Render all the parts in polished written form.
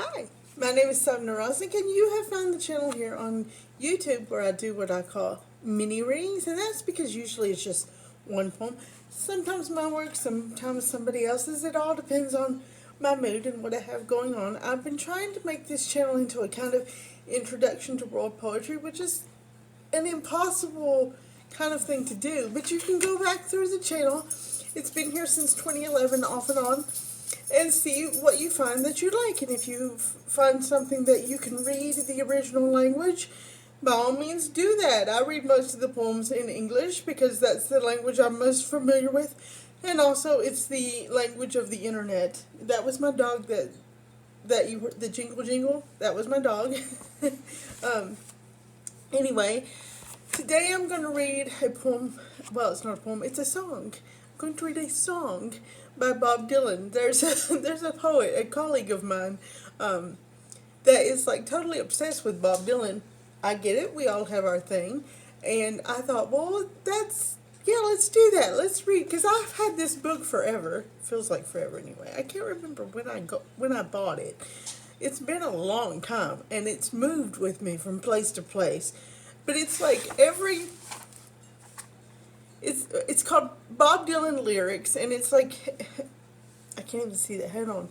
Hi, my name is Sabne Raznik, and you have found the channel here on YouTube where I do what I call mini readings, and that's because usually it's just one poem. Sometimes my work, sometimes somebody else's. It all depends on my mood and what I have going on. I've been trying to make this channel into a kind of introduction to world poetry, which is an impossible kind of thing to do, but you can go back through the channel. It's been here since 2011, off and on, and see what you find that you like. And if you find something that you can read the original language, by all means do that. I read most of the poems in English because that's the language I'm most familiar with, and also it's the language of the internet. That was my dog that you heard, the jingle jingle. That was my dog. um, anyway, today I'm going to read a poem. Well, it's not a poem, it's a song. I'm going to read a song by Bob Dylan. There's a poet, a colleague of mine, that is like totally obsessed with Bob Dylan. I get it, we all have our thing. And I thought, well, let's do that. Let's read, because I've had this book forever. Feels like forever anyway. I can't remember when I bought it. It's been a long time, and it's moved with me from place to place. But it's like it's called Bob Dylan Lyrics, and it's like I can't even see that. Hold on,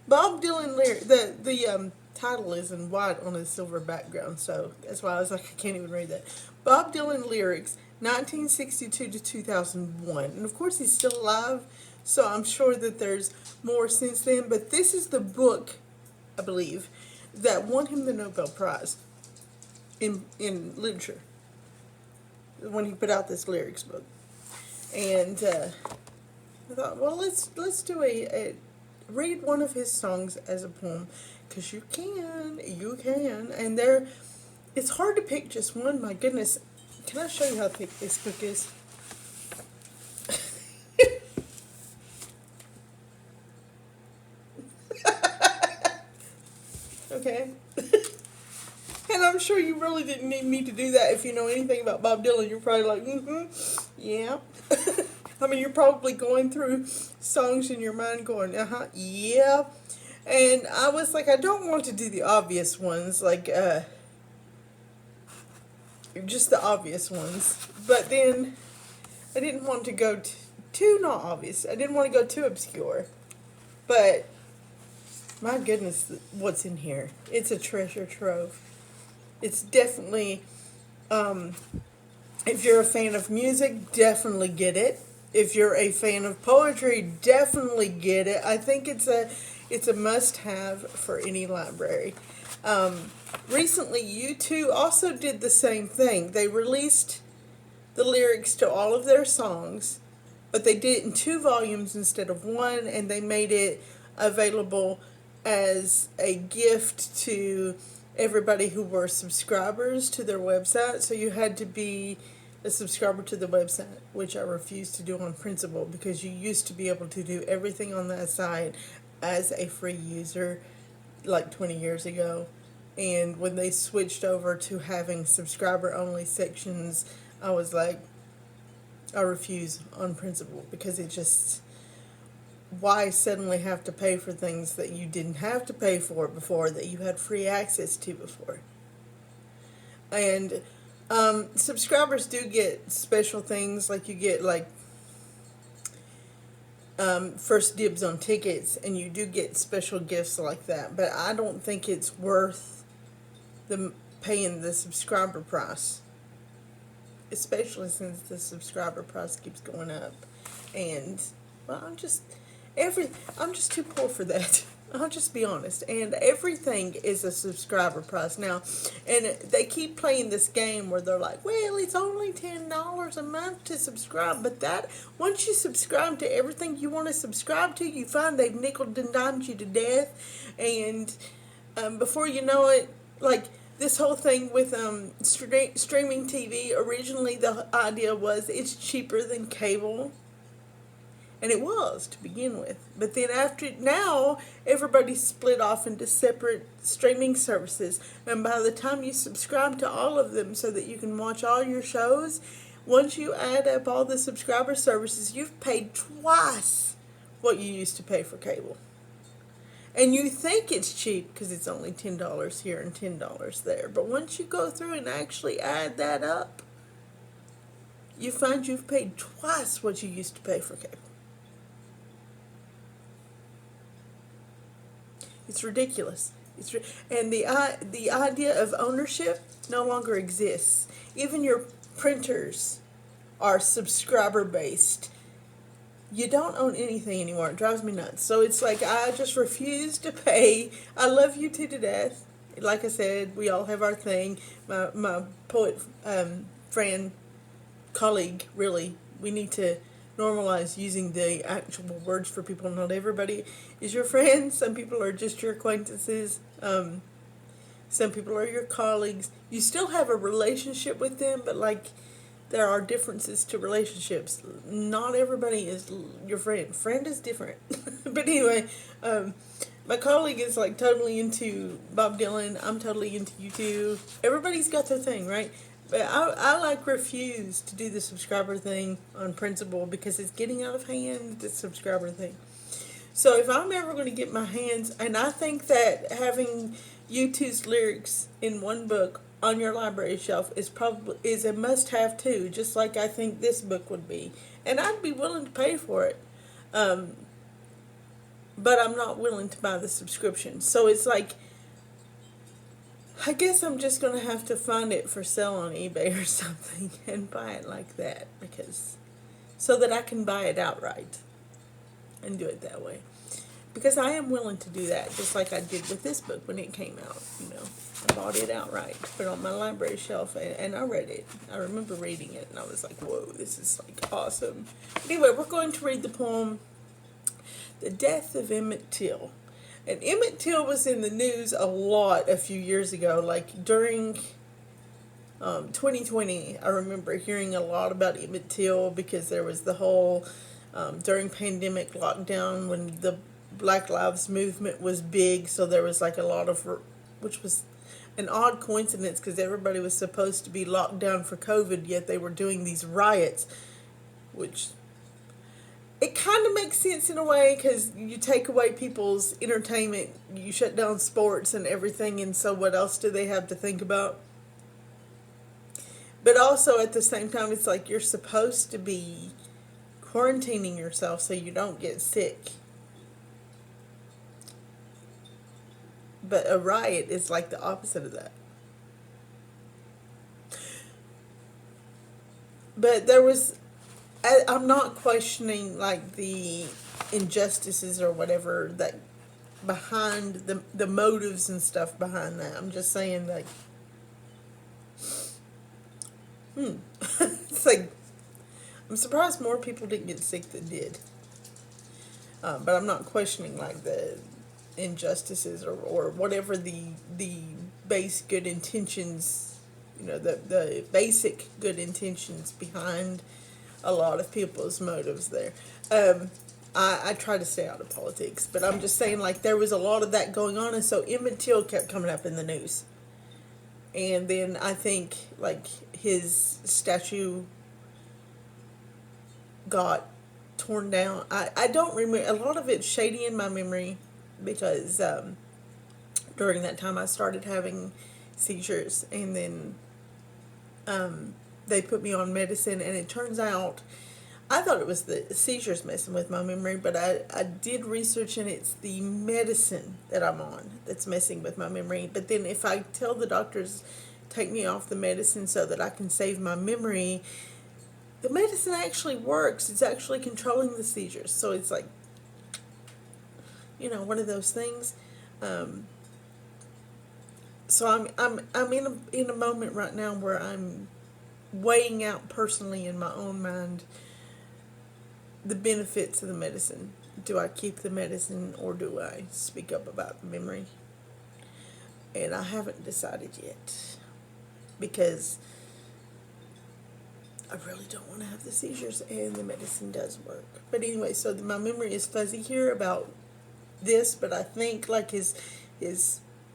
Bob Dylan lyrics. The title is in white on a silver background, so that's why I was like I can't even read that. Bob Dylan Lyrics, 1962 to 2001, and of course he's still alive, so I'm sure that there's more since then. But this is the book, I believe, that won him the Nobel Prize in literature when he put out this lyrics book. And I thought, well, let's do a read one of his songs as a poem, because you can, and it's hard to pick just one. My goodness, can I show you how thick this book is? Okay. And I'm sure you really didn't need me to do that. If you know anything about Bob Dylan, you're probably like, yeah. I mean, you're probably going through songs in your mind going, yeah. And I was like, I don't want to do the obvious ones, like, just the obvious ones. But then I didn't want to go too not obvious. I didn't want to go too obscure. But my goodness, what's in here? It's a treasure trove. It's definitely, if you're a fan of music, definitely get it. If you're a fan of poetry, definitely get it. I think it's a must-have for any library. Recently, U2 also did the same thing. They released the lyrics to all of their songs, but they did it in 2 volumes instead of 1, and they made it available as a gift to everybody who were subscribers to their website. So you had to be a subscriber to the website, which I refused to do on principle, because you used to be able to do everything on that site as a free user like 20 years ago. And when they switched over to having subscriber only sections, I was like, I refuse on principle, because it just, why suddenly have to pay for things that you didn't have to pay for before, that you had free access to before? And subscribers do get special things, like you get like first dibs on tickets, and you do get special gifts like that. But I don't think it's worth the paying the subscriber price, especially since the subscriber price keeps going up. And well, I'm just too poor for that. I'll just be honest. And everything is a subscriber price now. And they keep playing this game where they're like, well, it's only $10 a month to subscribe. But that, once you subscribe to everything you want to subscribe to, you find they've nickel and dimed you to death. And before you know it, like this whole thing with streaming TV, originally the idea was it's cheaper than cable. And it was to begin with. But then now, everybody's split off into separate streaming services. And by the time you subscribe to all of them so that you can watch all your shows, once you add up all the subscriber services, you've paid twice what you used to pay for cable. And you think it's cheap because it's only $10 here and $10 there. But once you go through and actually add that up, you find you've paid twice what you used to pay for cable. It's ridiculous. And the idea of ownership no longer exists. Even your printers are subscriber based. You don't own anything anymore. It drives me nuts. So it's like I just refuse to pay. I love you two to death. Like I said, we all have our thing. My poet friend, colleague, really, we need to normalize using the actual words for people. Not everybody is your friend. Some people are just your acquaintances. Some people are your colleagues. You still have a relationship with them, but like there are differences to relationships. Not everybody is your friend. Friend is different. But anyway, my colleague is like totally into Bob Dylan. I'm totally into U2. Everybody's got their thing, right? But I like refuse to do the subscriber thing on principle because it's getting out of hand, the subscriber thing. So if I'm ever going to get my hands, and I think that having U2's lyrics in one book on your library shelf is a must-have too, just like I think this book would be, and I'd be willing to pay for it, but I'm not willing to buy the subscription. So it's like, I guess I'm just going to have to find it for sale on eBay or something and buy it like that, because so that I can buy it outright and do it that way. Because I am willing to do that, just like I did with this book when it came out. I bought it outright, put it on my library shelf, and I read it. I remember reading it, and I was like, whoa, this is like awesome. Anyway, we're going to read the poem, The Death of Emmett Till. And Emmett Till was in the news a lot a few years ago, like during 2020. I remember hearing a lot about Emmett Till because there was the whole, during pandemic lockdown when the Black Lives Movement was big, so there was like a lot of, which was an odd coincidence because everybody was supposed to be locked down for COVID, yet they were doing these riots, which it kind of makes sense in a way because you take away people's entertainment, you shut down sports and everything, and so what else do they have to think about? But also at the same time, it's like you're supposed to be quarantining yourself so you don't get sick. But a riot is like the opposite of that. But I'm not questioning like the injustices or whatever that behind the motives and stuff behind that. I'm just saying like, it's like, I'm surprised more people didn't get sick than did. But I'm not questioning like the injustices or whatever the base good intentions, the basic good intentions behind a lot of people's motives there. I try to stay out of politics, but I'm just saying like there was a lot of that going on, and so Emmett Till kept coming up in the news. And then I think like his statue got torn down. I don't remember, a lot of it's shady in my memory because during that time I started having seizures, and then they put me on medicine, and it turns out I thought it was the seizures messing with my memory, but I did research, and it's the medicine that I'm on that's messing with my memory. But then if I tell the doctors take me off the medicine so that I can save my memory, the medicine actually works. It's actually controlling the seizures. So it's like, one of those things. So I'm in a moment right now where I'm weighing out personally in my own mind the benefits of the medicine. Do I keep the medicine or do I speak up about the memory? And I haven't decided yet because I really don't want to have the seizures, and the medicine does work. But anyway, so my memory is fuzzy here about this, but I think like his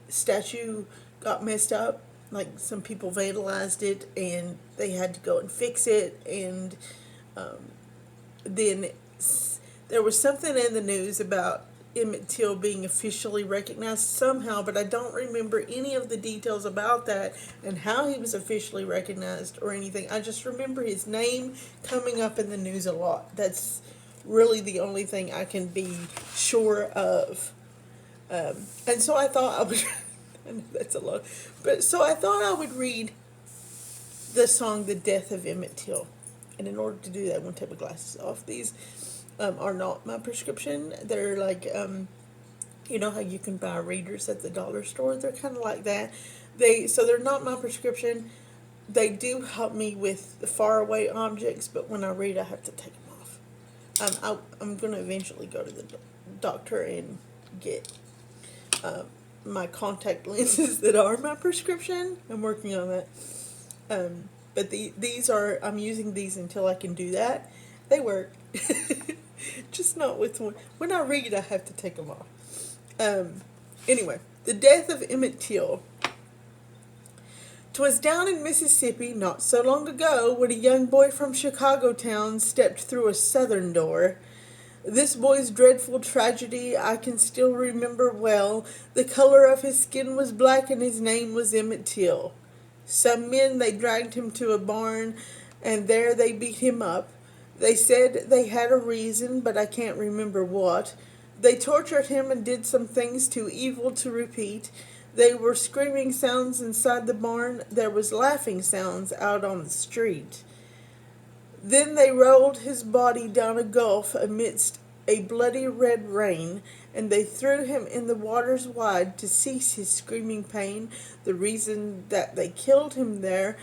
statue got messed up. Like some people vandalized it, and they had to go and fix it, and then there was something in the news about Emmett Till being officially recognized somehow, but I don't remember any of the details about that and how he was officially recognized or anything. I just remember his name coming up in the news a lot. That's really the only thing I can be sure of. And so I thought I would, I know that's a lot, but so I thought I would read the song The Death of Emmett Till. And in order to do that, I'm going to take my glasses off. These are not my prescription. They're like, you know how you can buy readers at the dollar store? They're kind of like that. So they're not my prescription. They do help me with the faraway objects, but when I read, I have to take them off. I'm going to eventually go to the doctor and get my contact lenses that are my prescription. I'm working on that. But these are, I'm using these until I can do that. They work. Just not with one. When I read, I have to take them off. Anyway, The Death of Emmett Till. 'Twas down in Mississippi not so long ago when a young boy from Chicago town stepped through a southern door. This boy's dreadful tragedy I can still remember well. The color of his skin was black and his name was Emmett Till. Some men, they dragged him to a barn, and there they beat him up. They said they had a reason, but I can't remember what. They tortured him and did some things too evil to repeat. There were screaming sounds inside the barn. There was laughing sounds out on the street. Then they rolled his body down a gulf amidst a bloody red rain, and they threw him in the waters wide to cease his screaming pain. The reason that they killed him there,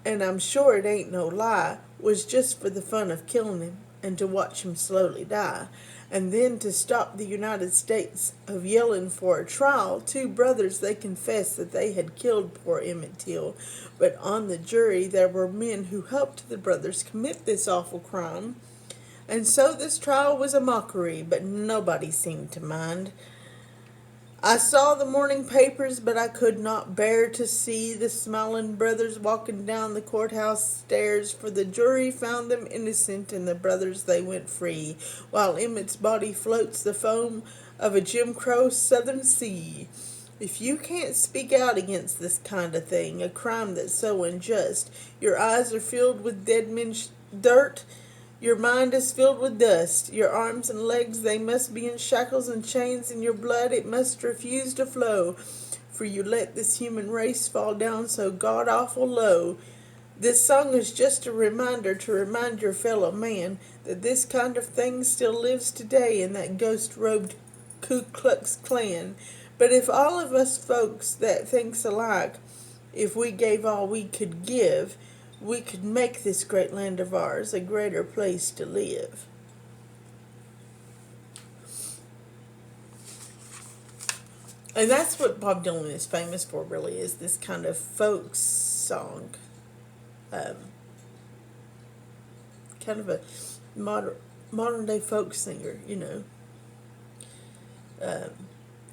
and I'm sure it ain't no lie, was just for the fun of killing him and to watch him slowly die. And then to stop the United States of yelling for a trial, two brothers, they confessed that they had killed poor Emmett Till. But on the jury there were men who helped the brothers commit this awful crime. And so this trial was a mockery, but nobody seemed to mind. I saw the morning papers, but I could not bear to see the smiling brothers walking down the courthouse stairs, for the jury found them innocent, and the brothers they went free, while Emmett's body floats the foam of a Jim Crow southern sea. If you can't speak out against this kind of thing, a crime that's so unjust, your eyes are filled with dead men's dirt, your mind is filled with dust. Your arms and legs, they must be in shackles and chains, and your blood, it must refuse to flow. For you let this human race fall down so god-awful low. This song is just a reminder to remind your fellow man that this kind of thing still lives today in that ghost-robed Ku Klux Klan. But if all of us folks that thinks alike, if we gave all we could give, we could make this great land of ours a greater place to live. And that's what Bob Dylan is famous for, really, is this kind of folk song. Kind of a modern day folk singer, you know.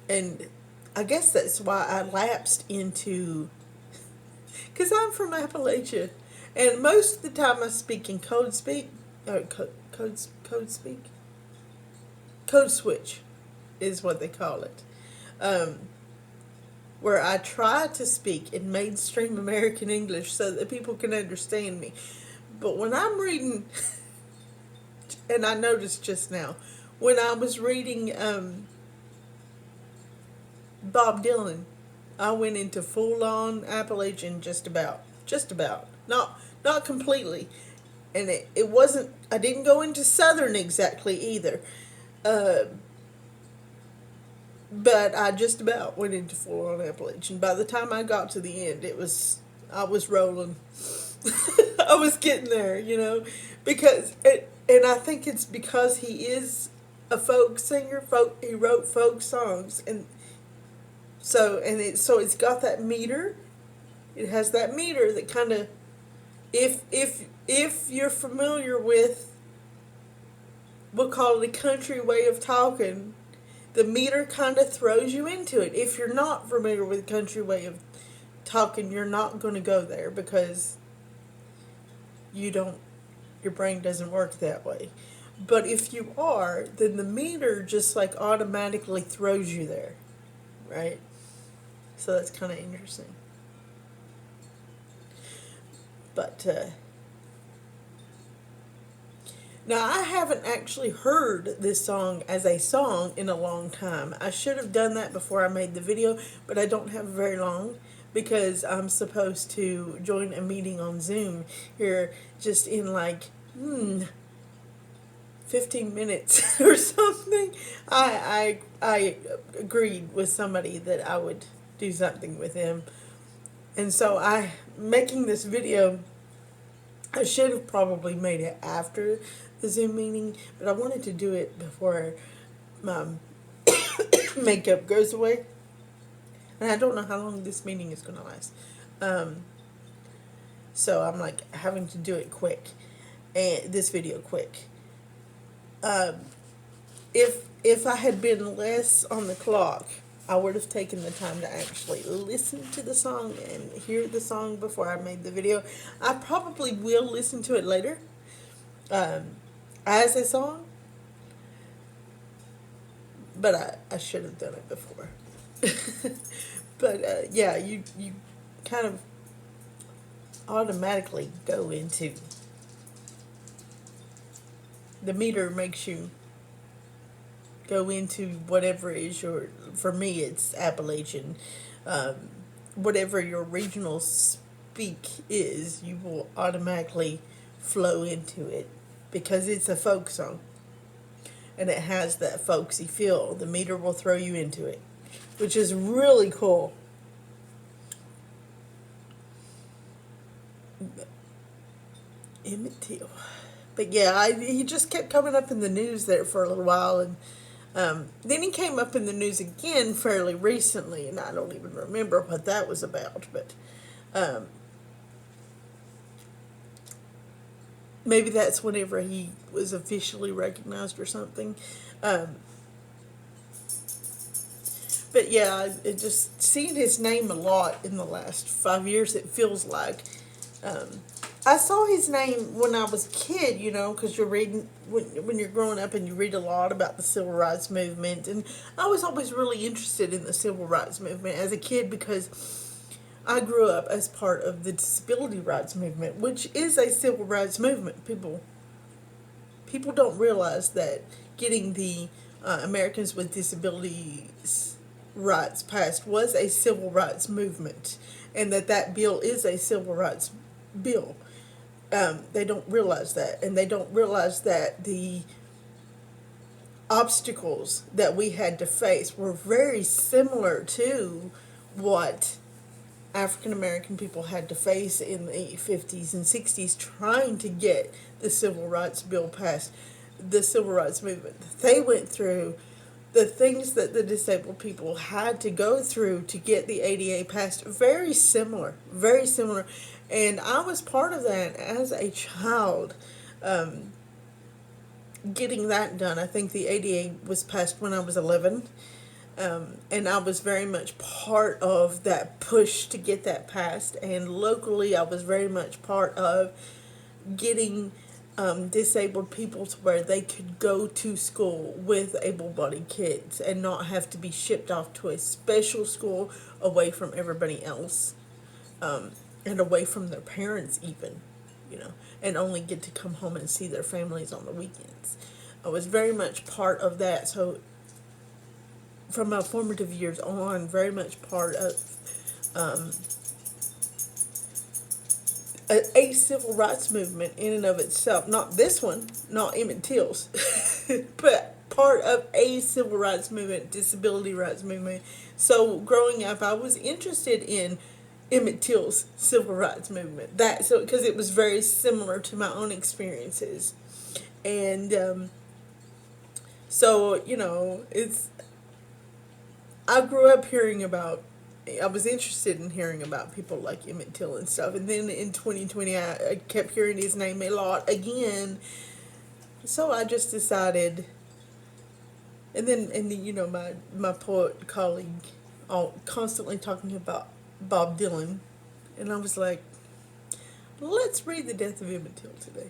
And I guess that's why I lapsed into, because I'm from Appalachia. And most of the time I speak in code speak, or code switch is what they call it. Where I try to speak in mainstream American English so that people can understand me. But when I'm reading, and I noticed just now, when I was reading Bob Dylan, I went into full-on Appalachian just about. Not completely. And it wasn't, I didn't go into Southern exactly either. But I just about went into full-on Appalachian. By the time I got to the end, I was rolling. I was getting there, you know. And I think it's because he is a folk singer. He wrote folk songs. And so it's got that meter. It has that meter that kind of, if you're familiar with, we'll call it a country way of talking, the meter kind of throws you into it. If you're not familiar with country way of talking, you're not going to go there because your brain doesn't work that way. But if you are, then the meter just like automatically throws you there, right? So that's kind of interesting. But now I haven't actually heard this song as a song in a long time. I should have done that before I made the video, but I don't have very long because I'm supposed to join a meeting on Zoom here just in like 15 minutes or something. I agreed with somebody that I would do something with him. And so I making this video, I should have probably made it after the Zoom meeting, but I wanted to do it before my makeup goes away. And I don't know how long this meeting is going to last. So I'm like having to do it quick, and this video quick. If I had been less on the clock, I would have taken the time to actually listen to the song and hear the song before I made the video. I probably will listen to it later as a song, but I should have done it before. But yeah, you kind of automatically go into the meter makes you go into whatever is your, for me it's Appalachian, whatever your regional speak is, you will automatically flow into it because it's a folk song and it has that folksy feel. The meter will throw you into it, which is really cool. Emmett Till. But yeah, he just kept coming up in the news there for a little while, and then he came up in the news again fairly recently, and I don't even remember what that was about, but maybe that's whenever he was officially recognized or something. But yeah, it just seeing his name a lot in the last 5 years, it feels like. I saw his name when I was a kid, you know, because you're reading, when you're growing up and you read a lot about the Civil Rights Movement. And I was always really interested in the Civil Rights Movement as a kid because I grew up as part of the Disability Rights Movement, which is a civil rights movement. People don't realize that getting the Americans with Disabilities rights passed was a civil rights movement, and that bill is a civil rights bill. They don't realize that, and they don't realize that the obstacles that we had to face were very similar to what African American people had to face in the 50s and 60s trying to get the civil rights bill passed. The civil rights movement they went through, the things that the disabled people had to go through to get the ADA passed, very similar, very similar. And I was part of that as a child, getting that done. I think the ADA was passed when I was 11, and I was very much part of that push to get that passed. And locally, I was very much part of getting disabled people to where they could go to school with able-bodied kids and not have to be shipped off to a special school away from everybody else, and away from their parents even, you know, and only get to come home and see their families on the weekends. I was very much part of that. So from my formative years on, very much part of a civil rights movement in and of itself. Not this one, not Emmett Till's, but part of a civil rights movement, disability rights movement. So growing up, I was interested in Emmett Till's civil rights movement. That so because it was very similar to my own experiences, and so you know I grew up hearing about. I was interested in hearing about people like Emmett Till and stuff, and then in 2020 I kept hearing his name a lot again. So I just decided, and then you know my poet colleague all constantly talking about Bob Dylan, and I was like, let's read the death of Emmett Till today.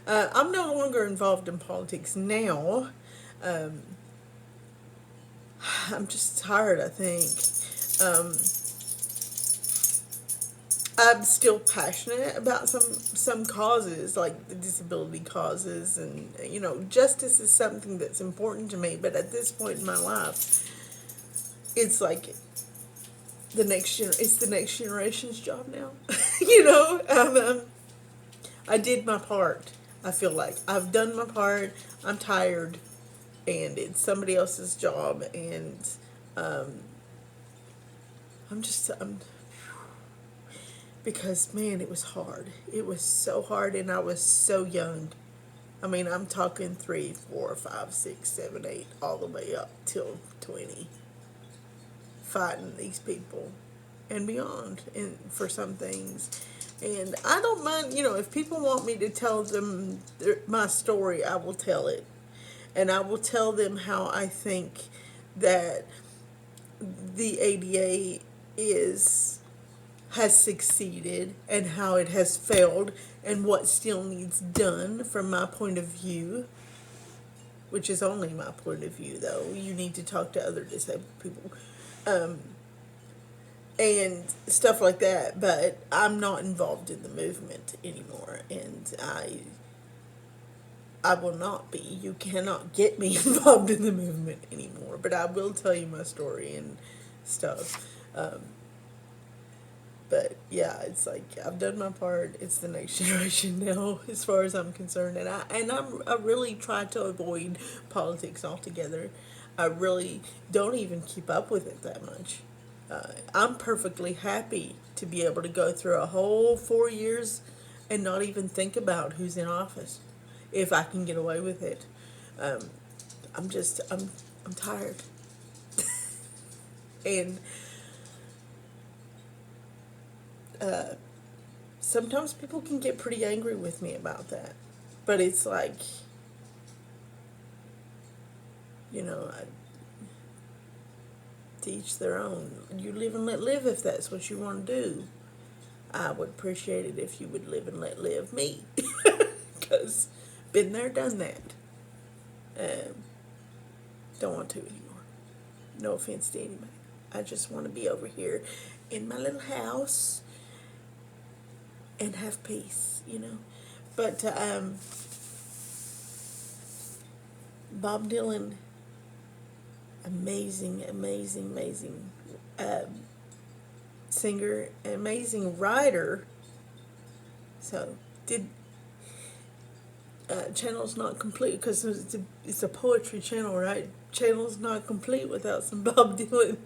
I'm no longer involved in politics now. Um, I'm just tired, I think. Um, I'm still passionate about some causes, like the disability causes, and justice is something that's important to me. But at this point in my life, it's like it's the next generation's job now. I did my part. I feel like I've done my part. I'm tired, and it's somebody else's job, and um, I'm because man, it was hard. It was so hard, and I was so young. I mean, I'm talking 3, 4, 5, 6, 7, 8, all the way up till 20, fighting these people and beyond, and for some things. And I don't mind, if people want me to tell them my story, I will tell it. And I will tell them how I think that the ADA has succeeded and how it has failed and what still needs done from my point of view, which is only my point of view, though. You need to talk to other disabled people. And stuff like that, but I'm not involved in the movement anymore, and I will not be. You cannot get me involved in the movement anymore, but I will tell you my story and stuff. But yeah, it's like I've done my part. It's the next generation now, as far as I'm concerned, and I really try to avoid politics altogether. I really don't even keep up with it that much. I'm perfectly happy to be able to go through a whole 4 years and not even think about who's in office, if I can get away with it. Um, I'm tired, and sometimes people can get pretty angry with me about that, but it's like, I, to each their own. You live and let live if that's what you want to do. I would appreciate it if you would live and let live me, because been there, done that. Don't want to anymore. No offense to anybody. I just want to be over here in my little house and have peace, But Bob Dylan, amazing, amazing, amazing singer, amazing writer. So did channel's not complete because it's a poetry channel, right? Channel's not complete without some Bob Dylan.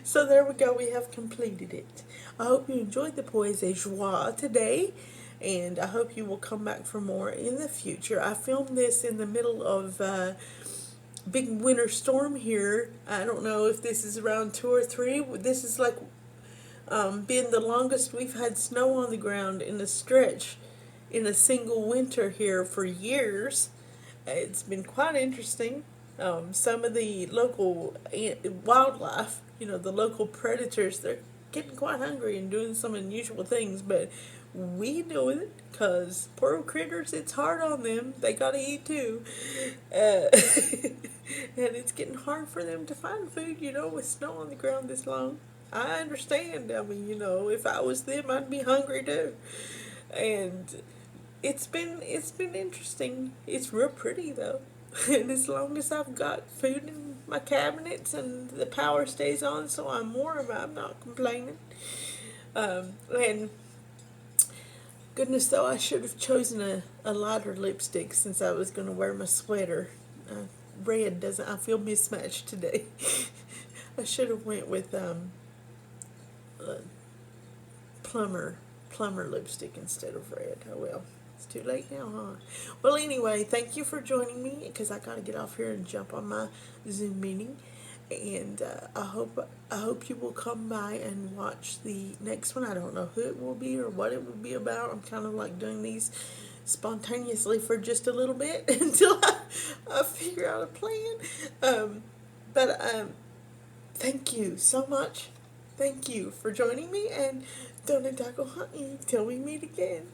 So there we go. We have completed it. I hope you enjoyed the Poise et Joie today, and I hope you will come back for more in the future. I filmed this in the middle of big winter storm here. I don't know if this is around 2 or 3. This is like been the longest we've had snow on the ground in a stretch in a single winter here for years. It's been quite interesting. Some of the local wildlife, the local predators, they're getting quite hungry and doing some unusual things, but we deal with it because poor critters, it's hard on them. They gotta eat too. And it's getting hard for them to find food, with snow on the ground this long. I understand. I mean, if I was them, I'd be hungry too. And it's been interesting. It's real pretty though. And as long as I've got food in my cabinets and the power stays on so I'm warm, I'm not complaining. And goodness though, I should have chosen a lighter lipstick since I was going to wear my sweater. Red doesn't, I feel mismatched today. I should have went with plumber lipstick instead of red. Oh well, it's too late now, huh? Well, anyway, thank you for joining me because I gotta get off here and jump on my Zoom meeting, and I hope you will come by and watch the next one. I don't know who it will be or what it will be about. I'm kind of like doing these spontaneously for just a little bit until I figure out a plan. But thank you so much. Thank you for joining me, and don't tackle hunting till we meet again.